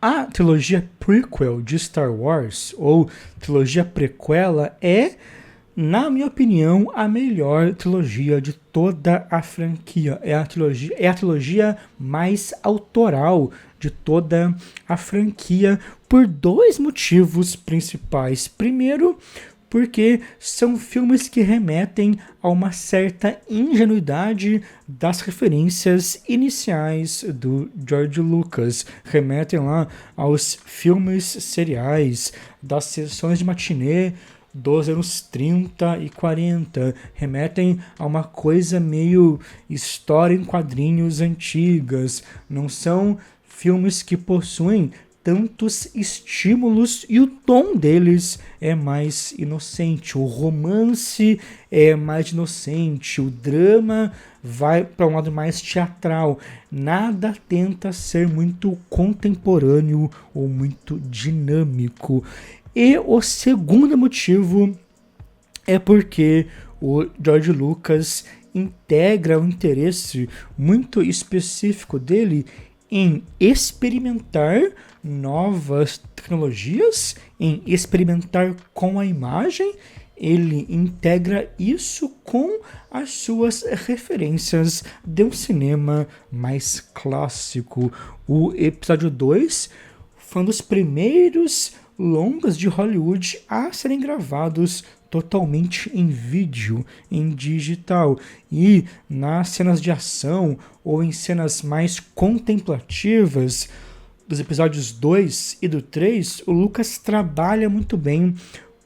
A trilogia prequel de Star Wars, ou trilogia prequela, é, na minha opinião, a melhor trilogia de toda a franquia. É a trilogia mais autoral de toda a franquia por dois motivos principais. Primeiro, porque são filmes que remetem a uma certa ingenuidade das referências iniciais do George Lucas. Remetem lá aos filmes seriais, das sessões de matinê dos anos 30 e 40, remetem a uma coisa meio história em quadrinhos antigas, não são filmes que possuem tantos estímulos e o tom deles é mais inocente, o romance é mais inocente, o drama vai para um lado mais teatral, nada tenta ser muito contemporâneo ou muito dinâmico. E o segundo motivo é porque o George Lucas integra um interesse muito específico dele em experimentar novas tecnologias, em experimentar com a imagem. Ele integra isso com as suas referências de um cinema mais clássico. O episódio 2 foi um dos primeiros longas de Hollywood a serem gravados totalmente em vídeo, em digital. E nas cenas de ação ou em cenas mais contemplativas dos episódios 2 e do 3, o Lucas trabalha muito bem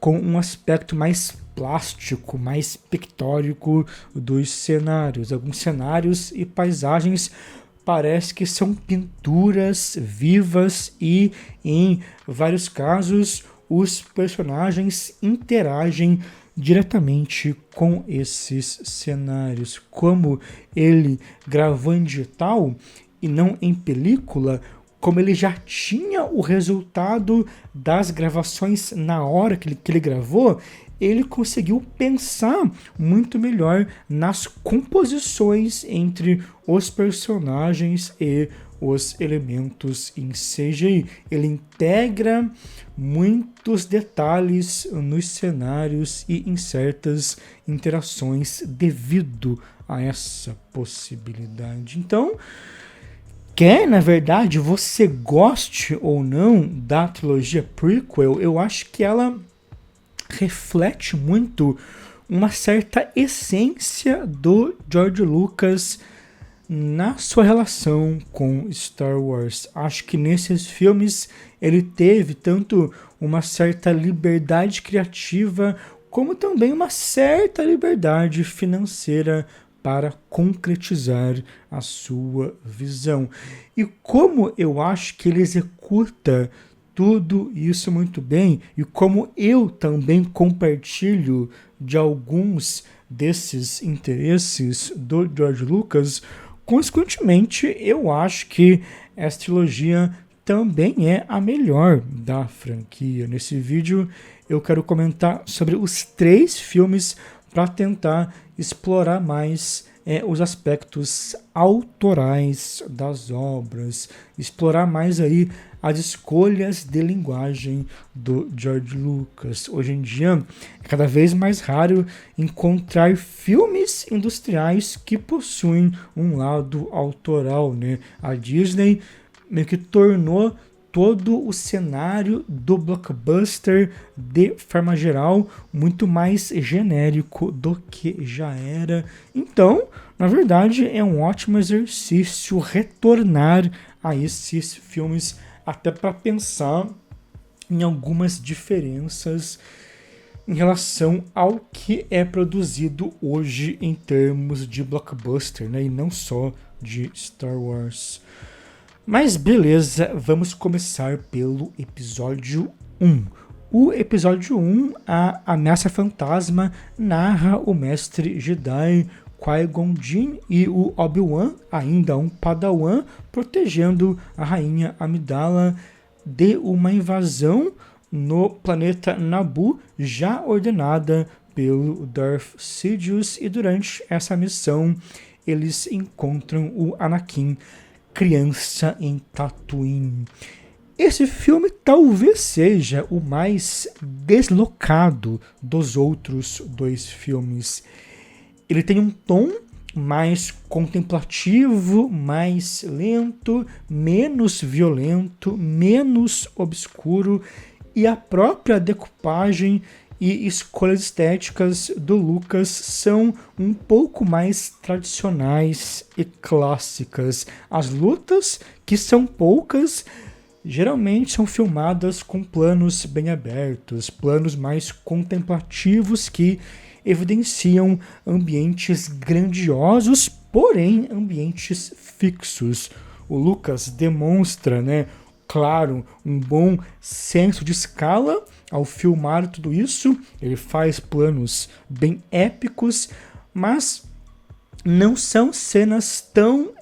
com um aspecto mais plástico, mais pictórico dos cenários. Alguns cenários e paisagens parece que são pinturas vivas e, em vários casos, os personagens interagem diretamente com esses cenários. Como ele gravou em digital e não em película, como ele já tinha o resultado das gravações na hora que ele gravou, ele conseguiu pensar muito melhor nas composições entre os personagens e os elementos em CGI. Ele integra muitos detalhes nos cenários e em certas interações devido a essa possibilidade. Então, quer, na verdade, você goste ou não da trilogia prequel, eu acho que ela reflete muito uma certa essência do George Lucas na sua relação com Star Wars. Acho que nesses filmes ele teve tanto uma certa liberdade criativa como também uma certa liberdade financeira para concretizar a sua visão. E como eu acho que ele executa tudo isso muito bem, e como eu também compartilho de alguns desses interesses do George Lucas, consequentemente eu acho que essa trilogia também é a melhor da franquia. Nesse vídeo eu quero comentar sobre os 3 filmes para tentar explorar mais os aspectos autorais das obras, explorar mais aí as escolhas de linguagem do George Lucas. Hoje em dia é cada vez mais raro encontrar filmes industriais que possuem um lado autoral, né? A Disney meio que tornou todo o cenário do blockbuster de forma geral muito mais genérico do que já era. Então, na verdade, é um ótimo exercício retornar a esses filmes até para pensar em algumas diferenças em relação ao que é produzido hoje em termos de blockbuster, né? E não só de Star Wars. Mas beleza, vamos começar pelo episódio 1. O episódio 1, a Ameaça Fantasma, narra o mestre Jedi Qui-Gon Jinn e o Obi-Wan, ainda um padawan, protegendo a rainha Amidala de uma invasão no planeta Naboo, já ordenada pelo Darth Sidious, e durante essa missão eles encontram o Anakin, criança em Tatooine. Esse filme talvez seja o mais deslocado dos outros dois filmes. Ele tem um tom mais contemplativo, mais lento, menos violento, menos obscuro, e a própria decupagem e escolhas estéticas do Lucas são um pouco mais tradicionais e clássicas. As lutas, que são poucas, geralmente são filmadas com planos bem abertos, planos mais contemplativos que evidenciam ambientes grandiosos, porém ambientes fixos. O Lucas demonstra, né, claro, um bom senso de escala ao filmar tudo isso. Ele faz planos bem épicos, mas não são cenas tão,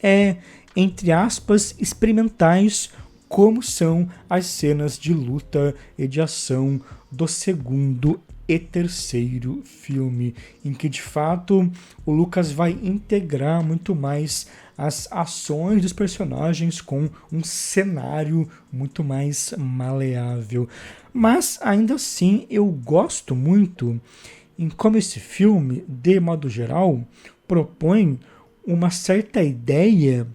entre aspas, experimentais como são as cenas de luta e de ação do segundo e terceiro filme, em que de fato o Lucas vai integrar muito mais as ações dos personagens com um cenário muito mais maleável. Mas ainda assim eu gosto muito em como esse filme, de modo geral, propõe uma certa ideia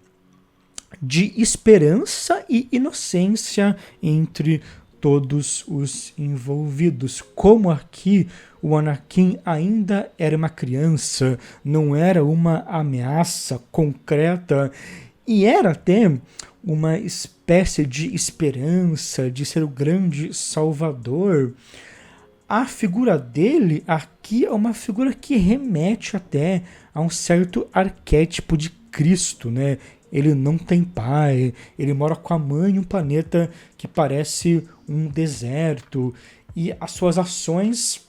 de esperança e inocência entre todos os envolvidos. Como aqui o Anakin ainda era uma criança, não era uma ameaça concreta, e era até uma espécie de esperança de ser o grande salvador. A figura dele aqui é uma figura que remete até a um certo arquétipo de Cristo, né? Ele não tem pai, ele mora com a mãe em um planeta que parece um deserto, e as suas ações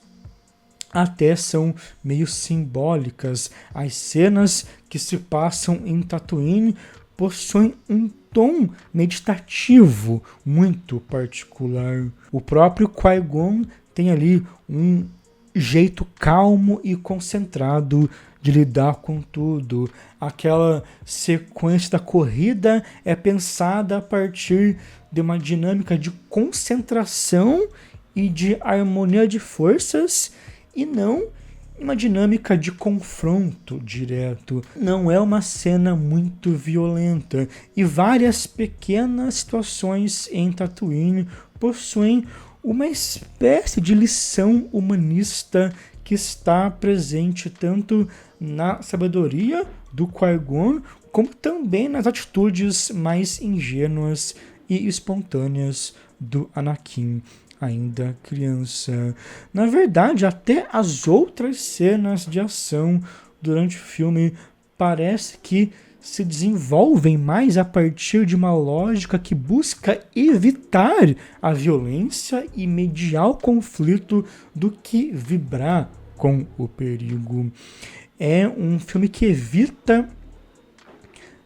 até são meio simbólicas. As cenas que se passam em Tatooine possuem um tom meditativo muito particular. O próprio Qui-Gon tem ali um jeito calmo e concentrado de lidar com tudo. Aquela sequência da corrida é pensada a partir de uma dinâmica de concentração e de harmonia de forças, e não uma dinâmica de confronto direto. Não é uma cena muito violenta, e várias pequenas situações em Tatooine possuem uma espécie de lição humanista que está presente tanto na sabedoria do Qui-Gon, como também nas atitudes mais ingênuas e espontâneas do Anakin, ainda criança. Na verdade, até as outras cenas de ação durante o filme parece que se desenvolvem mais a partir de uma lógica que busca evitar a violência e mediar o conflito do que vibrar com o perigo. É um filme que evita,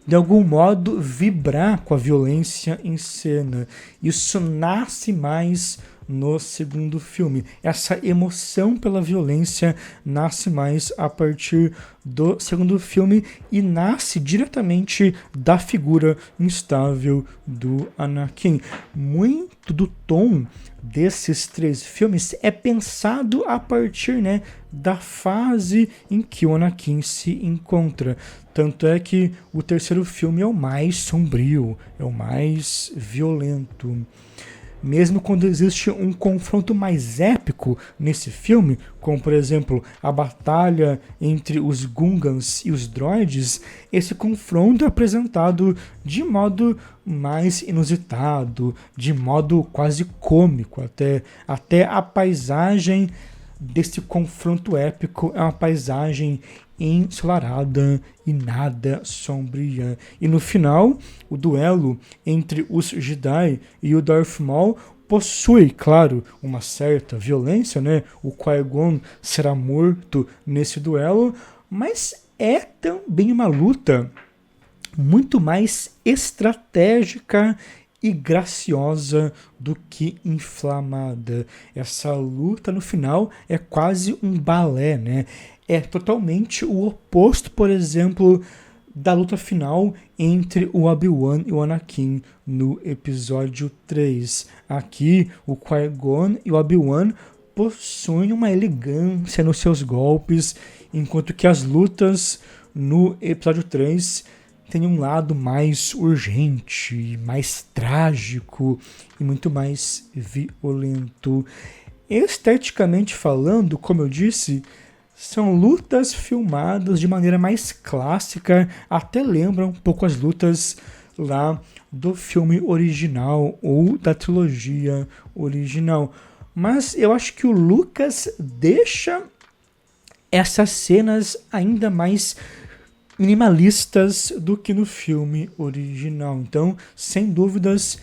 de algum modo, vibrar com a violência em cena. Isso nasce mais no segundo filme. Essa emoção pela violência nasce mais a partir do segundo filme e nasce diretamente da figura instável do Anakin. Muito do tom desses três filmes é pensado a partir, né, da fase em que o Anakin se encontra. Tanto é que o terceiro filme é o mais sombrio, é o mais violento. Mesmo quando existe um confronto mais épico nesse filme, como por exemplo a batalha entre os Gungans e os droids, esse confronto é apresentado de modo mais inusitado, de modo quase cômico. Até a paisagem desse confronto épico é uma paisagem ensolarada e nada sombria. E no final, o duelo entre os Jedi e o Darth Maul possui, claro, uma certa violência, né? O Qui-Gon será morto nesse duelo, mas é também uma luta muito mais estratégica e graciosa do que inflamada. Essa luta no final é quase um balé, né? É totalmente o oposto, por exemplo, da luta final entre o Obi-Wan e o Anakin no episódio 3. Aqui, o Qui-Gon e o Obi-Wan possuem uma elegância nos seus golpes, enquanto que as lutas no episódio 3 têm um lado mais urgente, mais trágico e muito mais violento. Esteticamente falando, como eu disse, são lutas filmadas de maneira mais clássica, até lembram um pouco as lutas lá do filme original ou da trilogia original. Mas eu acho que o Lucas deixa essas cenas ainda mais minimalistas do que no filme original. Então, sem dúvidas,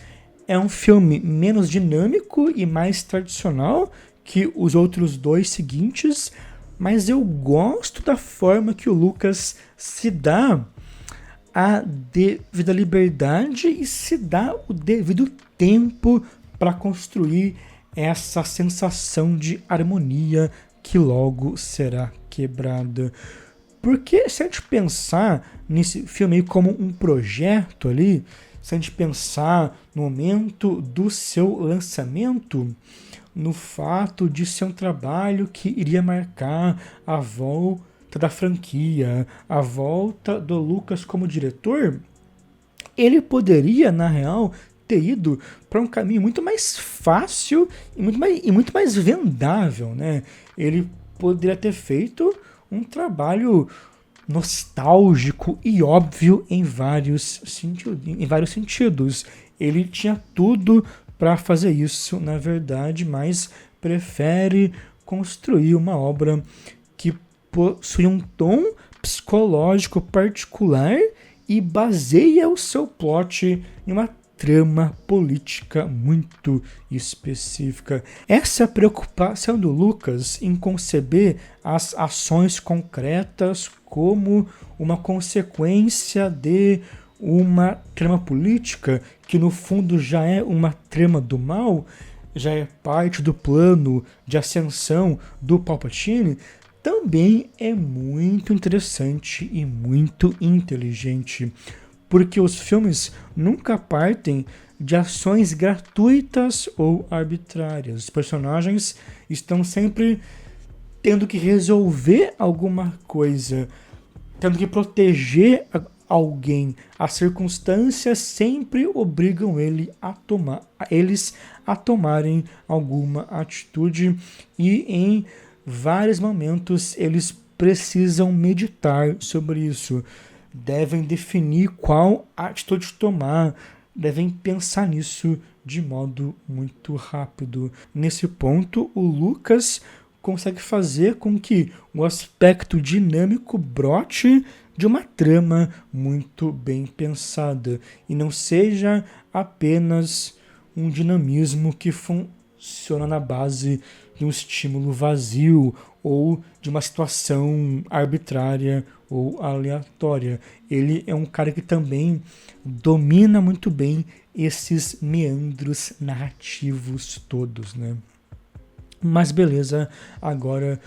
é um filme menos dinâmico e mais tradicional que os outros dois seguintes, mas eu gosto da forma que o Lucas se dá a devida liberdade e se dá o devido tempo para construir essa sensação de harmonia que logo será quebrada. Porque se a gente pensar nesse filme como um projeto ali, se a gente pensar no momento do seu lançamento, no fato de ser um trabalho que iria marcar a volta da franquia, a volta do Lucas como diretor, ele poderia, na real, ter ido para um caminho muito mais fácil e muito mais vendável, né? Ele poderia ter feito um trabalho nostálgico e óbvio em vários sentidos. Ele tinha tudo para fazer isso, na verdade, mas prefere construir uma obra que possui um tom psicológico particular e baseia o seu plot em uma trama política muito específica. Essa preocupação do Lucas em conceber as ações concretas como uma consequência de uma trama política, que no fundo já é uma trama do mal, já é parte do plano de ascensão do Palpatine, também é muito interessante e muito inteligente, porque os filmes nunca partem de ações gratuitas ou arbitrárias. Os personagens estão sempre tendo que resolver alguma coisa, tendo que proteger alguém. As circunstâncias sempre obrigam eles a tomarem alguma atitude, e em vários momentos eles precisam meditar sobre isso. Devem definir qual atitude tomar, devem pensar nisso de modo muito rápido. Nesse ponto, o Lucas consegue fazer com que o aspecto dinâmico brote de uma trama muito bem pensada e não seja apenas um dinamismo que funciona na base de um estímulo vazio ou de uma situação arbitrária ou aleatória. Ele é um cara que também domina muito bem esses meandros narrativos todos, né? Mas beleza, agora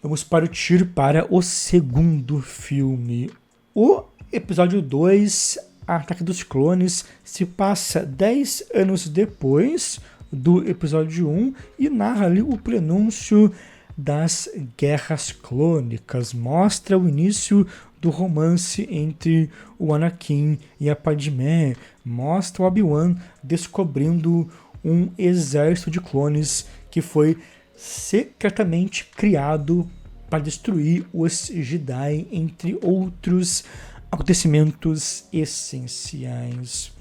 vamos partir para o segundo filme. O episódio 2, Ataque dos Clones, se passa 10 anos depois do episódio 1 e narra ali o prenúncio das Guerras Clônicas. Mostra o início do romance entre o Anakin e a Padmé. Mostra o Obi-Wan descobrindo um exército de clones que foi secretamente criado para destruir os Jedi, entre outros acontecimentos essenciais.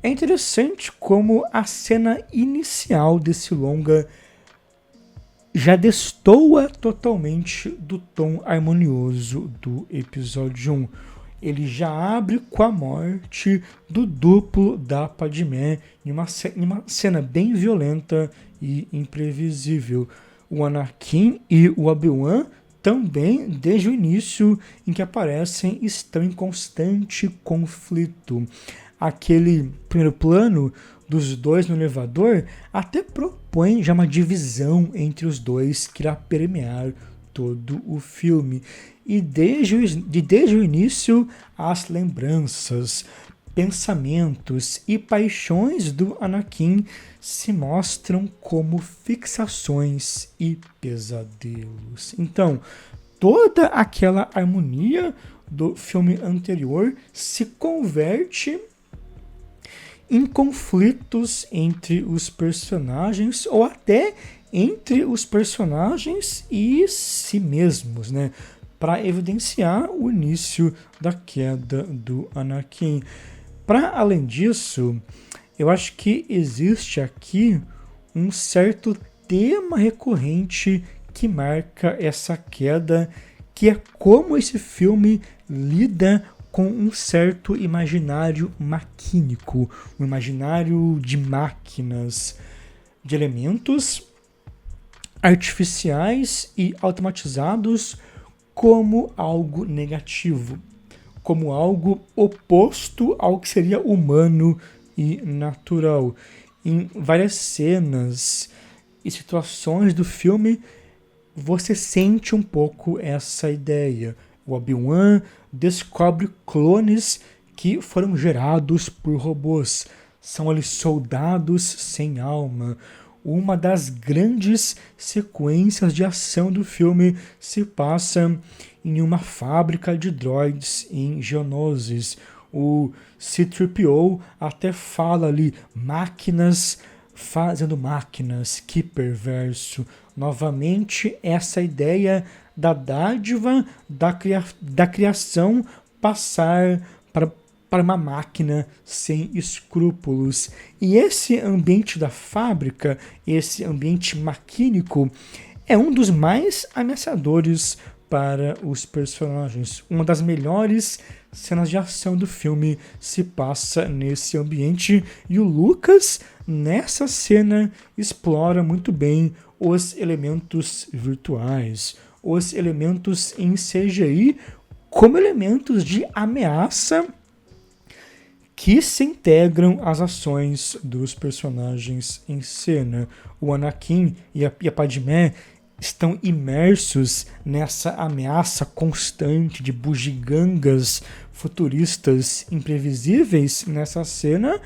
É interessante como a cena inicial desse longa já destoa totalmente do tom harmonioso do episódio 1. Ele já abre com a morte do duplo da Padmé em uma cena bem violenta e imprevisível. O Anakin e o Obi-Wan também, desde o início em que aparecem, estão em constante conflito. Aquele primeiro plano dos dois no elevador até propõe já uma divisão entre os dois que irá permear todo o filme. E desde o início, as lembranças, pensamentos e paixões do Anakin se mostram como fixações e pesadelos. Então, toda aquela harmonia do filme anterior se converte em conflitos entre os personagens ou até entre os personagens e si mesmos, né? Para evidenciar o início da queda do Anakin. Para além disso, eu acho que existe aqui um certo tema recorrente que marca essa queda, que é como esse filme lida com um certo imaginário maquínico, um imaginário de máquinas, de elementos artificiais e automatizados como algo negativo, como algo oposto ao que seria humano e natural. Em várias cenas e situações do filme, você sente um pouco essa ideia. O Obi-Wan descobre clones que foram gerados por robôs. São ali soldados sem alma. Uma das grandes sequências de ação do filme se passa em uma fábrica de droids em Geonosis. O C-3PO até fala ali, máquinas fazendo máquinas, que perverso. Novamente, essa ideia da dádiva da criação passar para uma máquina sem escrúpulos. E esse ambiente da fábrica, esse ambiente maquínico, é um dos mais ameaçadores para os personagens. Uma das melhores cenas de ação do filme se passa nesse ambiente e o Lucas, nessa cena, explora muito bem os elementos virtuais, os elementos em CGI como elementos de ameaça que se integram às ações dos personagens em cena. O Anakin e a Padmé estão imersos nessa ameaça constante de bugigangas futuristas imprevisíveis nessa cena,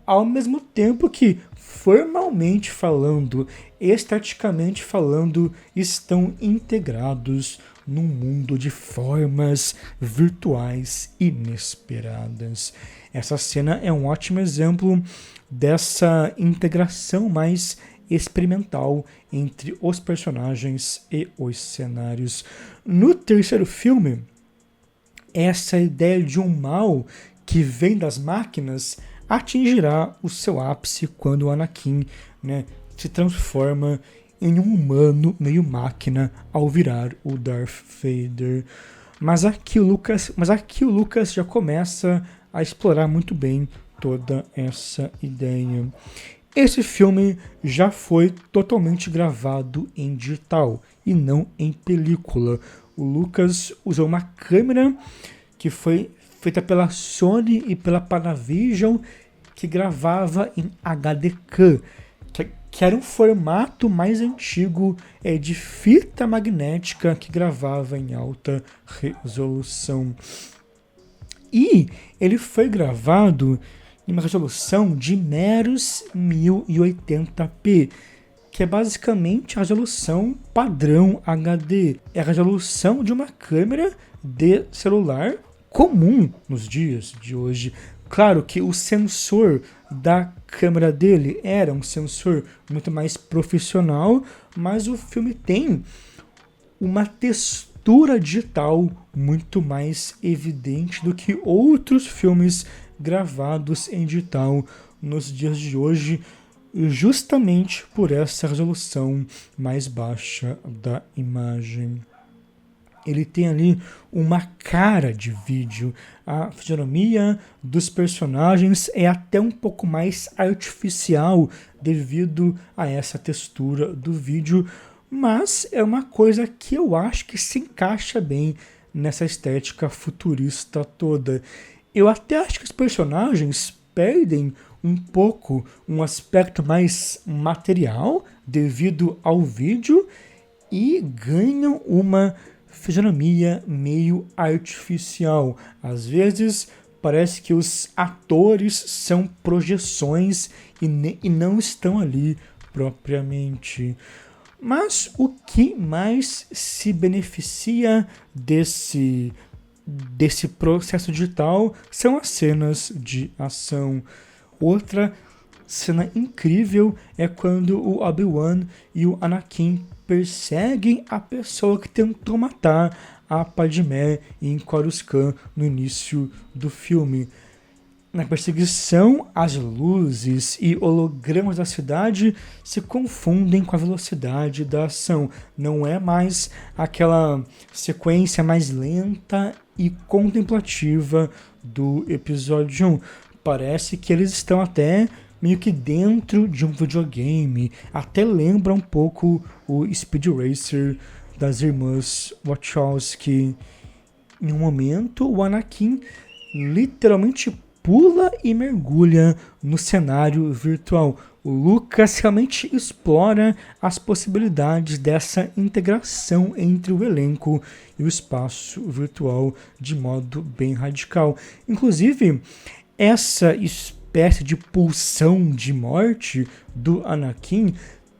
ao mesmo tempo que, formalmente falando, esteticamente falando, estão integrados num mundo de formas virtuais inesperadas. Essa cena é um ótimo exemplo dessa integração mais experimental entre os personagens e os cenários. No terceiro filme, essa ideia de um mal que vem das máquinas atingirá o seu ápice quando o Anakin, se transforma em um humano meio máquina ao virar o Darth Vader. Mas aqui o Lucas já começa a explorar muito bem toda essa ideia. Esse filme já foi totalmente gravado em digital e não em película. O Lucas usou uma câmera que foi feita pela Sony e pela Panavision, que gravava em HDCam, que era um formato mais antigo de fita magnética que gravava em alta resolução. E ele foi gravado em uma resolução de meros 1080p, que é basicamente a resolução padrão HD. É a resolução de uma câmera de celular comum nos dias de hoje. Claro que o sensor da câmera dele era um sensor muito mais profissional, mas o filme tem uma textura digital muito mais evidente do que outros filmes gravados em digital nos dias de hoje, justamente por essa resolução mais baixa da imagem. Ele tem ali uma cara de vídeo. A fisionomia dos personagens é até um pouco mais artificial devido a essa textura do vídeo, mas é uma coisa que eu acho que se encaixa bem nessa estética futurista toda. Eu até acho que os personagens perdem um pouco um aspecto mais material devido ao vídeo, e ganham uma fisionomia meio artificial. Às vezes parece que os atores são projeções e não estão ali propriamente. Mas o que mais se beneficia desse processo digital são as cenas de ação. Outra cena incrível é quando o Obi-Wan e o Anakin perseguem a pessoa que tentou matar a Padmé em Coruscant no início do filme. Na perseguição, as luzes e hologramas da cidade se confundem com a velocidade da ação. Não é mais aquela sequência mais lenta e contemplativa do episódio 1. Parece que eles estão até meio que dentro de um videogame. Até lembra um pouco o Speed Racer das irmãs Wachowski. Em um momento, o Anakin literalmente pula e mergulha no cenário virtual. O Lucas realmente explora as possibilidades dessa integração entre o elenco e o espaço virtual de modo bem radical. Inclusive, essa espécie de pulsão de morte do Anakin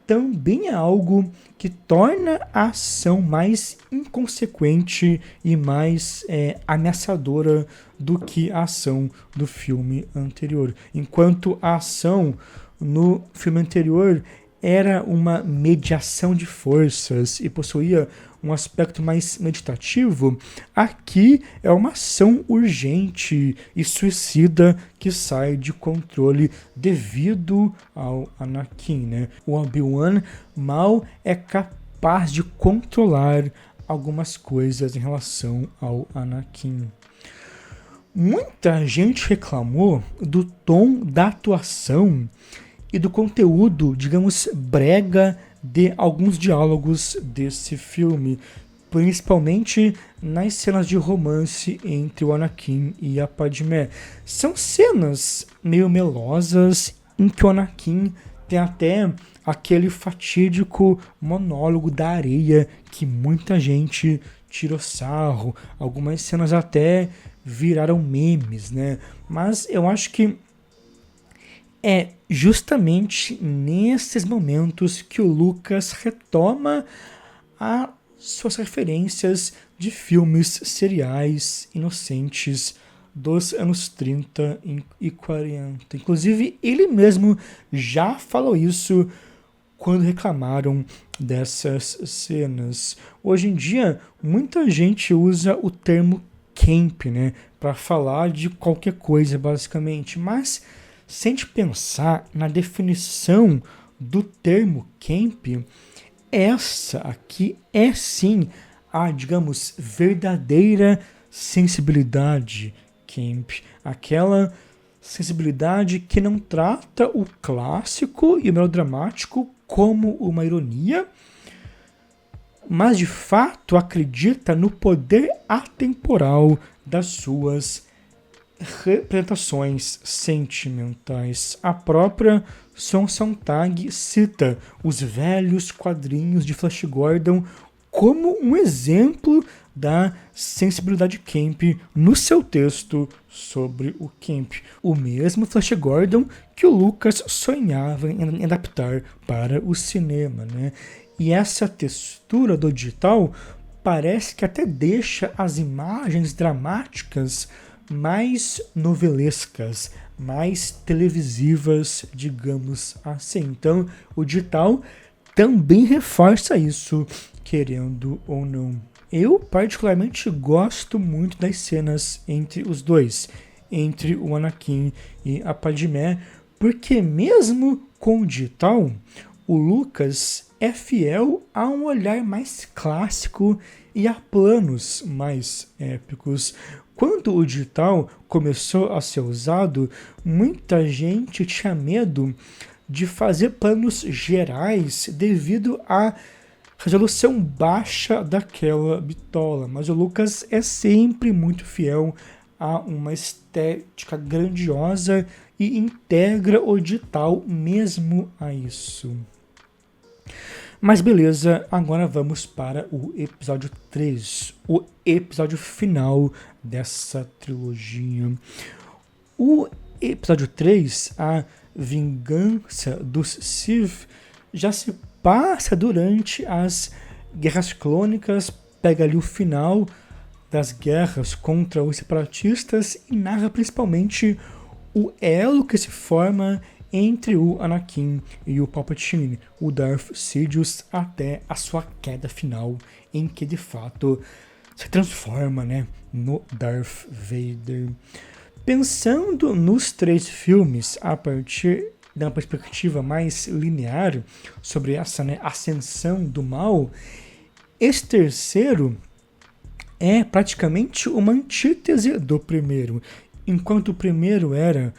também é algo que torna a ação mais inconsequente e mais ameaçadora do que a ação do filme anterior. Enquanto a ação no filme anterior era uma mediação de forças e possuía um aspecto mais meditativo, aqui é uma ação urgente e suicida que sai de controle devido ao Anakin, né? O Obi-Wan mal é capaz de controlar algumas coisas em relação ao Anakin. Muita gente reclamou do tom da atuação e do conteúdo, digamos, brega de alguns diálogos desse filme, principalmente nas cenas de romance entre o Anakin e a Padmé. São cenas meio melosas em que o Anakin tem até aquele fatídico monólogo da areia que muita gente tirou sarro, algumas cenas até viraram memes, né? Mas eu acho que é justamente nesses momentos que o Lucas retoma as suas referências de filmes seriais inocentes dos anos 30 e 40. Inclusive, ele mesmo já falou isso quando reclamaram dessas cenas. Hoje em dia, muita gente usa o termo camp, né, para falar de qualquer coisa, basicamente, mas se a gente pensar na definição do termo camp, essa aqui é sim a, digamos, verdadeira sensibilidade camp. Aquela sensibilidade que não trata o clássico e o melodramático como uma ironia, mas de fato acredita no poder atemporal das suas representações sentimentais. A própria Son Sontag cita os velhos quadrinhos de Flash Gordon como um exemplo da sensibilidade camp no seu texto sobre o camp. O mesmo Flash Gordon que o Lucas sonhava em adaptar para o cinema, né? E essa textura do digital parece que até deixa as imagens dramáticas mais novelescas, mais televisivas, digamos assim. Então, o digital também reforça isso, querendo ou não. Eu, particularmente, gosto muito das cenas entre os dois, entre o Anakin e a Padmé, porque mesmo com o digital, o Lucas é fiel a um olhar mais clássico e a planos mais épicos. Quando o digital começou a ser usado, muita gente tinha medo de fazer planos gerais devido à resolução baixa daquela bitola. Mas o Lucas é sempre muito fiel a uma estética grandiosa e integra o digital mesmo a isso. Mas beleza, agora vamos para o episódio 3, o episódio final dessa trilogia. O episódio 3, a Vingança dos Sith, já se passa durante as Guerras Clônicas, pega ali o final das guerras contra os separatistas e narra principalmente o elo que se forma entre o Anakin e o Palpatine, o Darth Sidious, até a sua queda final, em que de fato se transforma, né, no Darth Vader. Pensando nos 3 filmes a partir da perspectiva mais linear sobre essa, né, ascensão do mal, esse terceiro é praticamente uma antítese do primeiro. Enquanto o primeiro era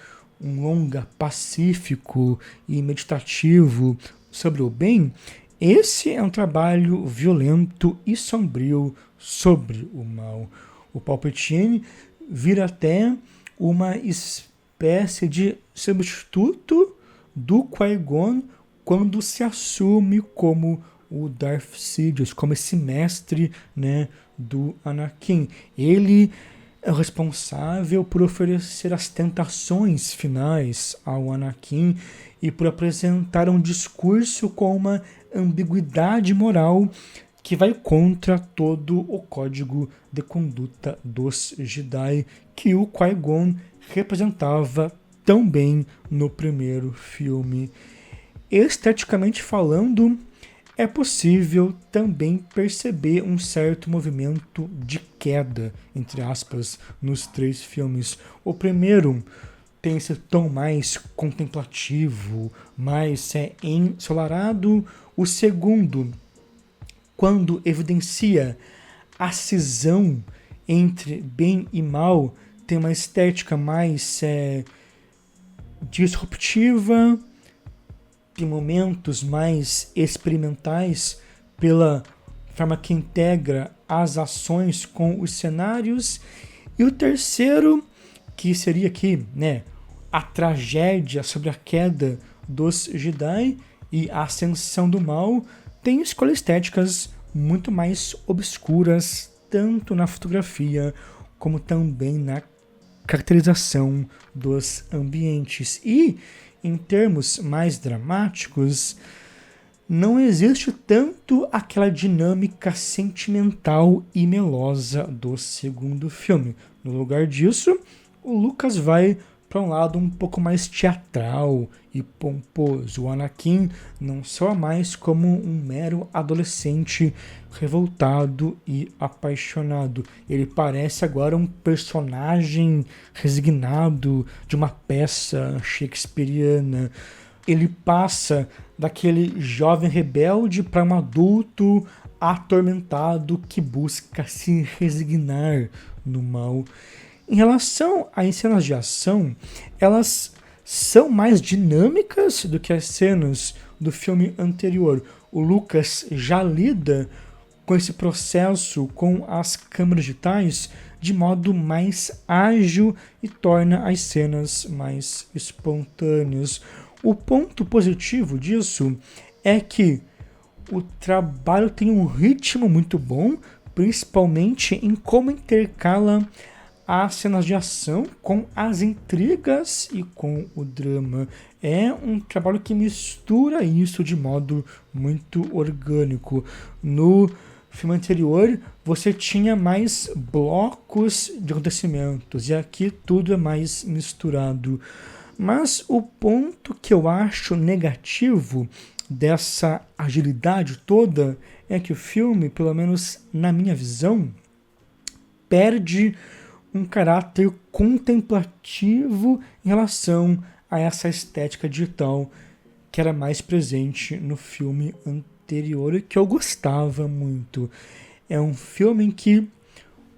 um longa pacífico e meditativo sobre o bem, esse é um trabalho violento e sombrio sobre o mal. O Palpatine vira até uma espécie de substituto do Qui-Gon quando se assume como o Darth Sidious, como esse mestre, né, do Anakin. Ele é o responsável por oferecer as tentações finais ao Anakin e por apresentar um discurso com uma ambiguidade moral que vai contra todo o código de conduta dos Jedi que o Qui-Gon representava tão bem no primeiro filme. Esteticamente falando, é possível também perceber um certo movimento de queda, entre aspas, nos 3 filmes. O primeiro tem esse tom mais contemplativo, mais ensolarado. O segundo, quando evidencia a cisão entre bem e mal, tem uma estética mais disruptiva, tem momentos mais experimentais pela forma que integra as ações com os cenários. E o terceiro, que seria aqui, né, a tragédia sobre a queda dos Jedi e a ascensão do mal, tem escolhas estéticas muito mais obscuras, tanto na fotografia como também na caracterização dos ambientes. E em termos mais dramáticos, não existe tanto aquela dinâmica sentimental e melosa do segundo filme. No lugar disso, o Lucas vai para um lado um pouco mais teatral e pomposo. O Anakin não soa mais como um mero adolescente revoltado e apaixonado. Ele parece agora um personagem resignado de uma peça shakespeariana. Ele passa daquele jovem rebelde para um adulto atormentado que busca se resignar no mal. Em relação às cenas de ação, elas são mais dinâmicas do que as cenas do filme anterior. O Lucas já lida com esse processo com as câmeras digitais de modo mais ágil e torna as cenas mais espontâneas. O ponto positivo disso é que o trabalho tem um ritmo muito bom, principalmente em como intercala as cenas de ação com as intrigas e com o drama. É um trabalho que mistura isso de modo muito orgânico. No filme anterior, você tinha mais blocos de acontecimentos, e aqui tudo é mais misturado. Mas o ponto que eu acho negativo dessa agilidade toda é que o filme, pelo menos na minha visão, perde um caráter contemplativo em relação a essa estética digital que era mais presente no filme anterior e que eu gostava muito. É um filme em que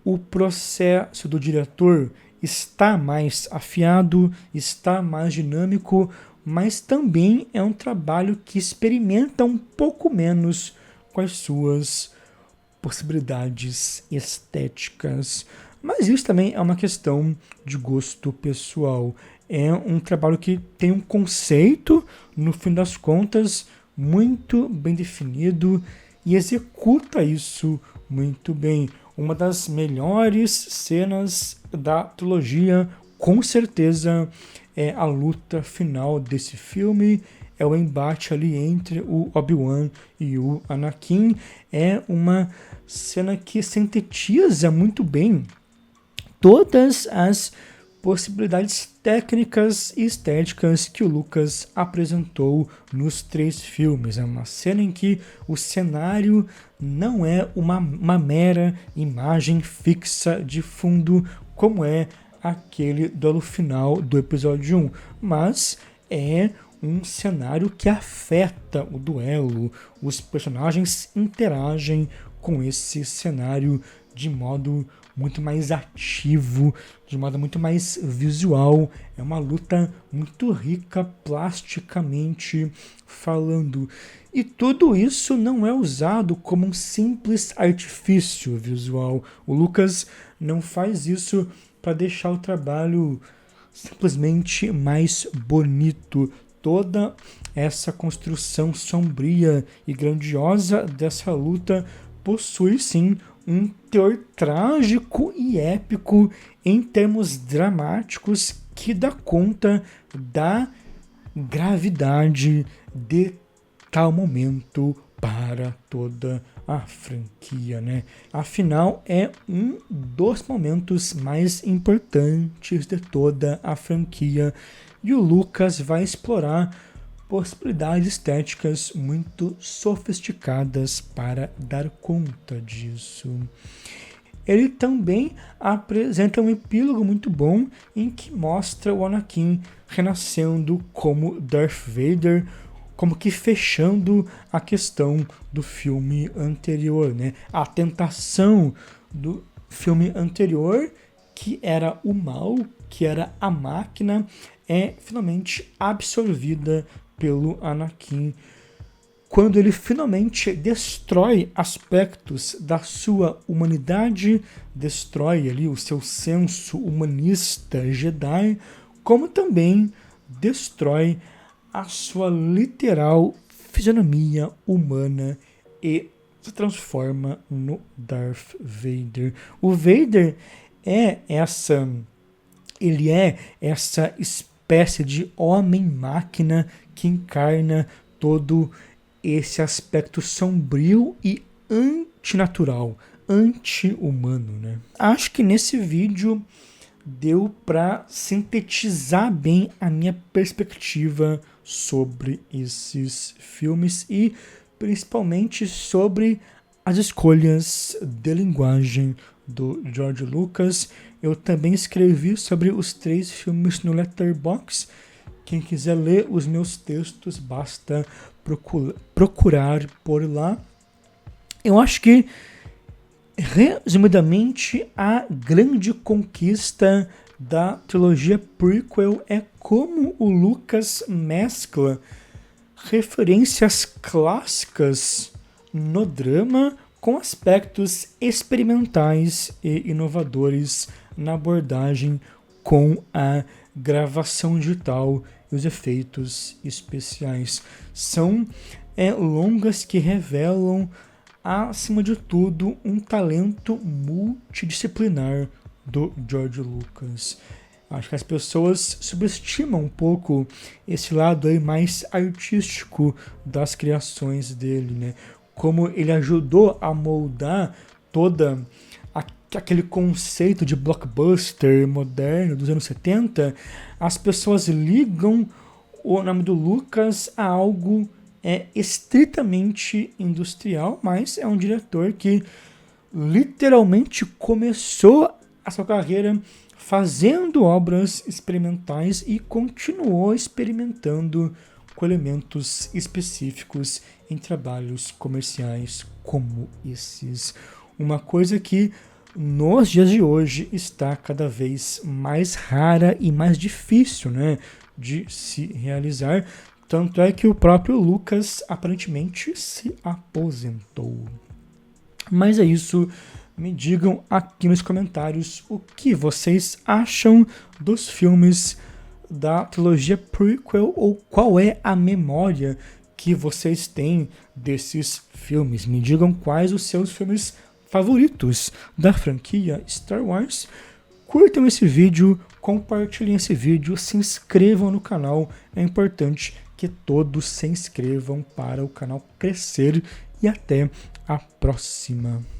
o processo do diretor está mais afiado, está mais dinâmico, mas também é um trabalho que experimenta um pouco menos com as suas possibilidades estéticas. Mas isso também é uma questão de gosto pessoal. É um trabalho que tem um conceito, no fim das contas, muito bem definido e executa isso muito bem. Uma das melhores cenas da trilogia, com certeza, é a luta final desse filme, é o embate ali entre o Obi-Wan e o Anakin. É uma cena que sintetiza muito bem todas as possibilidades técnicas e estéticas que o Lucas apresentou nos 3 filmes. É uma cena em que o cenário não é uma mera imagem fixa de fundo, como é aquele duelo final do episódio 1, mas é um cenário que afeta o duelo. Os personagens interagem com esse cenário de modo muito mais ativo, de modo muito mais visual. É uma luta muito rica plasticamente falando. E tudo isso não é usado como um simples artifício visual. O Lucas não faz isso para deixar o trabalho simplesmente mais bonito. Toda essa construção sombria e grandiosa dessa luta possui sim um teor trágico e épico em termos dramáticos que dá conta da gravidade de tal momento para toda a franquia, né? Afinal, é um dos momentos mais importantes de toda a franquia e o Lucas vai explorar possibilidades estéticas muito sofisticadas para dar conta disso. Ele também apresenta um epílogo muito bom em que mostra o Anakin renascendo como Darth Vader, como que fechando a questão do filme anterior, né? A tentação do filme anterior, que era o mal, que era a máquina, é finalmente absorvida pelo Anakin quando ele finalmente destrói aspectos da sua humanidade, destrói ali o seu senso humanista Jedi, como também destrói a sua literal fisionomia humana e se transforma no Darth Vader. O Vader é essa espécie de homem-máquina que encarna todo esse aspecto sombrio e antinatural, anti-humano, né? Acho que nesse vídeo deu para sintetizar bem a minha perspectiva sobre esses filmes e principalmente sobre as escolhas de linguagem do George Lucas. Eu também escrevi sobre os 3 filmes no Letterboxd. Quem quiser ler os meus textos, basta procurar por lá. Eu acho que, resumidamente, a grande conquista da trilogia prequel é como o Lucas mescla referências clássicas no drama com aspectos experimentais e inovadores na abordagem com a gravação digital e os efeitos especiais. São longas que revelam, acima de tudo, um talento multidisciplinar do George Lucas. Acho que as pessoas subestimam um pouco esse lado aí mais artístico das criações dele, né? Como ele ajudou a moldar toda aquele conceito de blockbuster moderno dos anos 70, as pessoas ligam o nome do Lucas a algo estritamente industrial, mas é um diretor que literalmente começou a sua carreira fazendo obras experimentais e continuou experimentando com elementos específicos em trabalhos comerciais como esses. Uma coisa que nos dias de hoje está cada vez mais rara e mais difícil, né, de se realizar. Tanto é que o próprio Lucas aparentemente se aposentou. Mas é isso. Me digam aqui nos comentários o que vocês acham dos filmes da trilogia prequel ou qual é a memória que vocês têm desses filmes. Me digam quais os seus filmes favoritos da franquia Star Wars. Curtam esse vídeo, compartilhem esse vídeo, se inscrevam no canal. É importante que todos se inscrevam para o canal crescer e até a próxima.